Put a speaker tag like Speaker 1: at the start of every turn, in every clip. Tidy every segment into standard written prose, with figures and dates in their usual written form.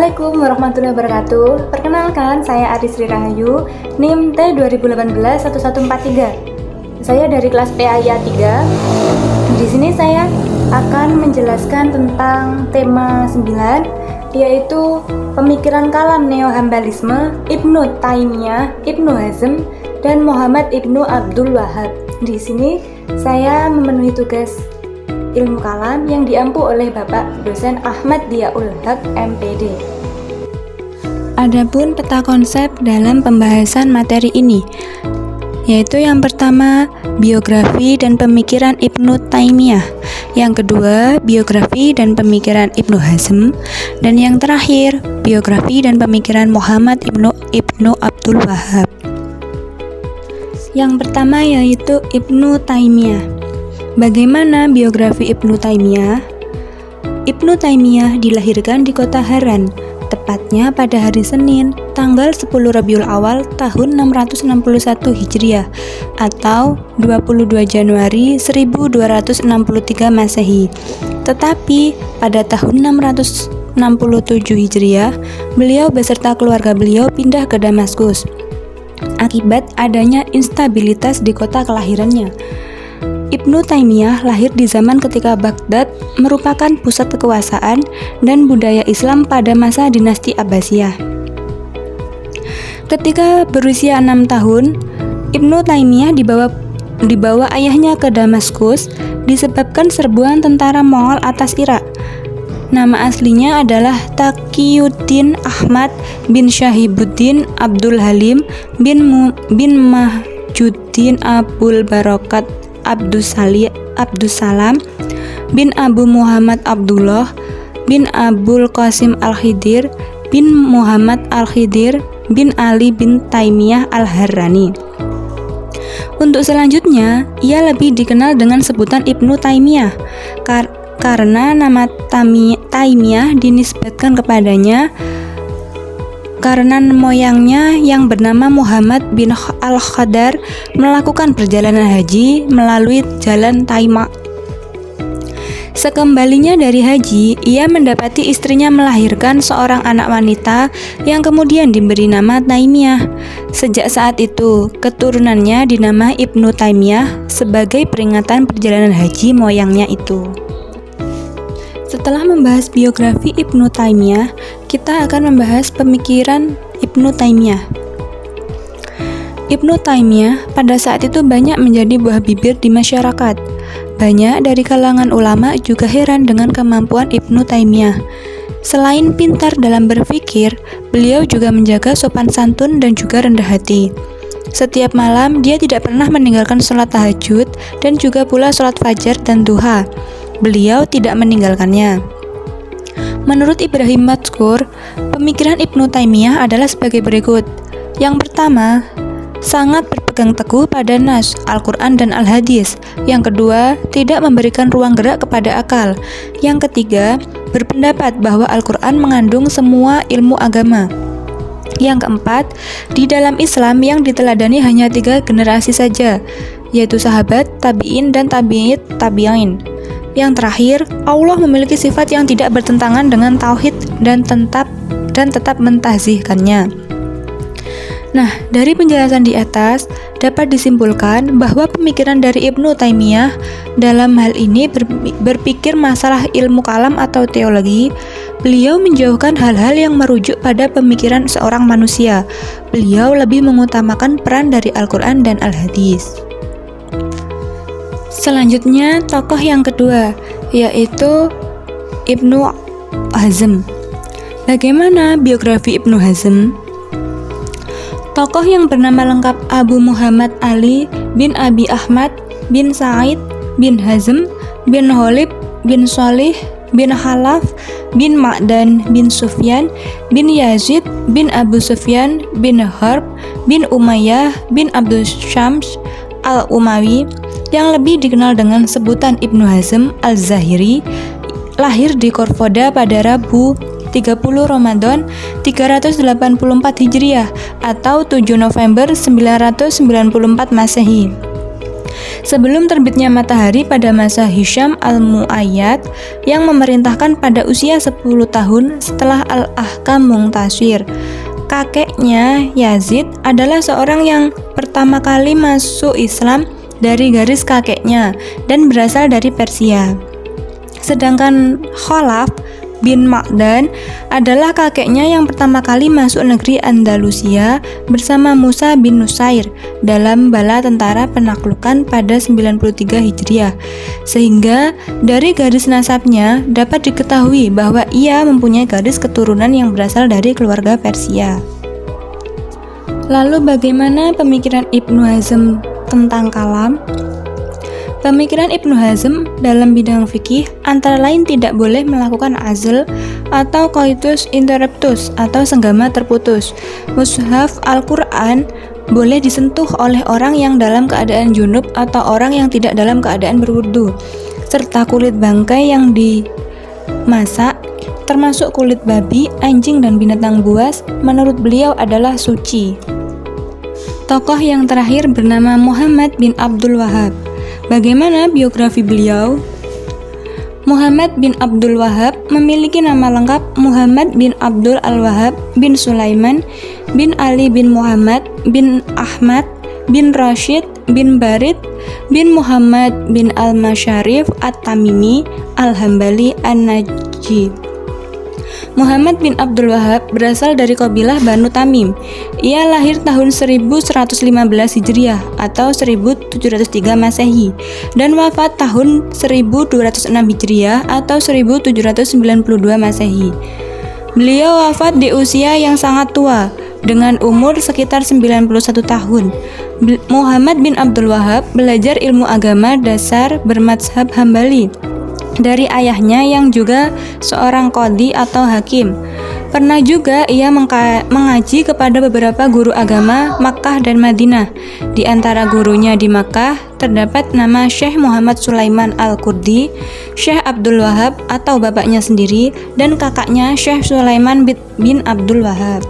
Speaker 1: Assalamualaikum warahmatullahi wabarakatuh. Perkenalkan, saya Aris Sri Rahayu, NIM T 2018-1143. Saya dari kelas PAIA 3. Di sini saya akan menjelaskan tentang tema 9, yaitu pemikiran kalam neo-hambalisme Ibnu Taimiyah, Ibnu Hazm, dan Muhammad Ibnu Abdul Wahhab. Di sini saya memenuhi tugas ilmu kalam yang diampu oleh Bapak dosen Ahmad Diaul Haq MPD. Adapun peta konsep dalam pembahasan materi ini, yaitu yang pertama biografi dan pemikiran Ibnu Taimiyah, yang kedua biografi dan pemikiran Ibnu Hazm, dan yang terakhir biografi dan pemikiran Muhammad Ibnu Abdul Wahhab. Yang pertama yaitu Ibnu Taimiyah. Bagaimana biografi Ibnu Taimiyah? Ibnu Taimiyah dilahirkan di kota Haran, tepatnya pada hari Senin, tanggal 10 Rabiul Awal tahun 661 Hijriah atau 22 Januari 1263 Masehi. Tetapi pada tahun 667 Hijriah, beliau beserta keluarga beliau pindah ke Damaskus akibat adanya instabilitas di kota kelahirannya. Ibnu Taimiyah lahir di zaman ketika Baghdad merupakan pusat kekuasaan dan budaya Islam pada masa dinasti Abbasiyah. Ketika berusia 6 tahun, Ibnu Taimiyah dibawa ayahnya ke Damaskus disebabkan serbuan tentara Mongol atas Irak. Nama aslinya adalah Taqiyuddin Ahmad bin Syahibuddin Abdul Halim bin Mahjuddin Abul Barakat Abdussalam bin Abu Muhammad Abdullah bin Abul Qasim Al-Khidir bin Muhammad Al-Khidir bin Ali bin Taimiyah Al-Harrani. Untuk selanjutnya, ia lebih dikenal dengan sebutan Ibnu Taimiyah karena nama Taimiyah dinisbatkan kepadanya karena moyangnya yang bernama Muhammad bin Al-Khadar melakukan perjalanan haji melalui jalan Taima. Sekembalinya dari haji, ia mendapati istrinya melahirkan seorang anak wanita yang kemudian diberi nama Taimiyah. Sejak saat itu, keturunannya dinamai Ibnu Taimiyah sebagai peringatan perjalanan haji moyangnya itu. Setelah membahas biografi Ibnu Taimiyah, kita akan membahas pemikiran Ibnu Taimiyah. Ibnu Taimiyah pada saat itu banyak menjadi buah bibir di masyarakat. Banyak dari kalangan ulama juga heran dengan kemampuan Ibnu Taimiyah. Selain pintar dalam berpikir, beliau juga menjaga sopan santun dan juga rendah hati. Setiap malam dia tidak pernah meninggalkan sholat tahajud dan juga pula sholat fajar dan duha. Beliau tidak meninggalkannya. Menurut Ibrahim Matskur, pemikiran Ibnu Taimiyah adalah sebagai berikut. Yang pertama, sangat berpegang teguh pada nas, Al-Quran dan Al-Hadis. Yang kedua, tidak memberikan ruang gerak kepada akal. Yang ketiga, berpendapat bahwa Al-Quran mengandung semua ilmu agama. Yang keempat, di dalam Islam yang diteladani hanya 3 generasi saja, yaitu sahabat, tabi'in, dan tabi'in. Yang terakhir, Allah memiliki sifat yang tidak bertentangan dengan tauhid dan tetap mentazihkannya. Nah, dari penjelasan di atas dapat disimpulkan bahwa pemikiran dari Ibnu Taimiyah dalam hal ini berpikir masalah ilmu kalam atau teologi. Beliau menjauhkan hal-hal yang merujuk pada pemikiran seorang manusia. Beliau lebih mengutamakan peran dari Al-Quran dan Al-Hadis. Selanjutnya, tokoh yang kedua, yaitu Ibnu Hazm. Bagaimana biografi Ibnu Hazm? Tokoh yang bernama lengkap Abu Muhammad Ali bin Abi Ahmad bin Sa'id bin Hazm bin Khalid bin Shalih bin Khalaf bin Ma'dan bin Sufyan bin Yazid bin Abu Sufyan bin Harb bin Umayyah bin Abdul Syams Al-Umawi, yang lebih dikenal dengan sebutan Ibnu Hazm Al-Zahiri, lahir di Korfoda pada Rabu 30 Ramadan 384 Hijriah atau 7 November 994 Masehi. Sebelum terbitnya matahari pada masa Hisham al-Mu'ayyad yang memerintahkan pada usia 10 tahun setelah Al-Ahkam Muntasir. Kakeknya Yazid adalah seorang yang pertama kali masuk Islam dari garis kakeknya dan berasal dari Persia. Sedangkan Khalaf bin Ma'dan adalah kakeknya yang pertama kali masuk negeri Andalusia bersama Musa bin Nusair dalam bala tentara penaklukan pada 93 Hijriah. Sehingga dari garis nasabnya dapat diketahui bahwa ia mempunyai garis keturunan yang berasal dari keluarga Persia. Lalu bagaimana pemikiran Ibnu Hazm tentang kalam? Pemikiran Ibnu Hazm dalam bidang fikih antara lain tidak boleh melakukan azl atau coitus interruptus atau senggama terputus. Mushaf Al-Quran boleh disentuh oleh orang yang dalam keadaan junub atau orang yang tidak dalam keadaan berwudu, serta kulit bangkai yang dimasak, termasuk kulit babi, anjing, dan binatang buas, menurut beliau adalah suci. Tokoh yang terakhir bernama Muhammad bin Abdul Wahhab. Bagaimana biografi beliau? Muhammad bin Abdul Wahhab memiliki nama lengkap Muhammad bin Abdul Al-Wahhab bin Sulaiman bin Ali bin Muhammad bin Ahmad bin Rashid bin Barid bin Muhammad bin Al-Masyarif At-Tamimi Al-Hambali An-Najdi. Muhammad bin Abdul Wahhab berasal dari kabilah Banu Tamim. Ia lahir tahun 1115 Hijriah atau 1703 Masehi dan wafat tahun 1206 Hijriah atau 1792 Masehi. Beliau wafat di usia yang sangat tua dengan umur sekitar 91 tahun. Muhammad bin Abdul Wahhab belajar ilmu agama dasar bermadzhab Hambali dari ayahnya yang juga seorang qadhi atau hakim. Pernah juga ia mengaji kepada beberapa guru agama Makkah dan Madinah. Di antara gurunya di Makkah terdapat nama Syekh Muhammad Sulaiman Al-Qurdi, Syekh Abdul Wahhab atau bapaknya sendiri, dan kakaknya Syekh Sulaiman bin Abdul Wahhab.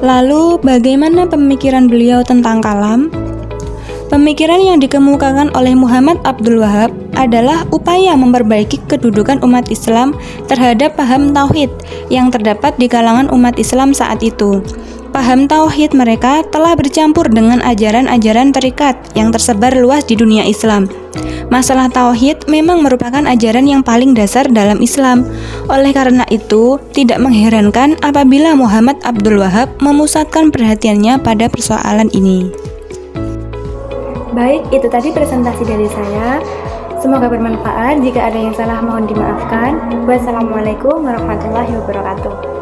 Speaker 1: Lalu bagaimana pemikiran beliau tentang kalam? Pemikiran yang dikemukakan oleh Muhammad Abdul Wahhab adalah upaya memperbaiki kedudukan umat Islam terhadap paham tauhid yang terdapat di kalangan umat Islam saat itu. Paham tauhid mereka telah bercampur dengan ajaran-ajaran tarekat yang tersebar luas di dunia Islam. Masalah tauhid memang merupakan ajaran yang paling dasar dalam Islam. Oleh karena itu, tidak mengherankan apabila Muhammad Abdul Wahhab memusatkan perhatiannya pada persoalan ini. Baik, itu tadi presentasi dari saya. Semoga bermanfaat. Jika ada yang salah mohon dimaafkan. Wassalamualaikum warahmatullahi wabarakatuh.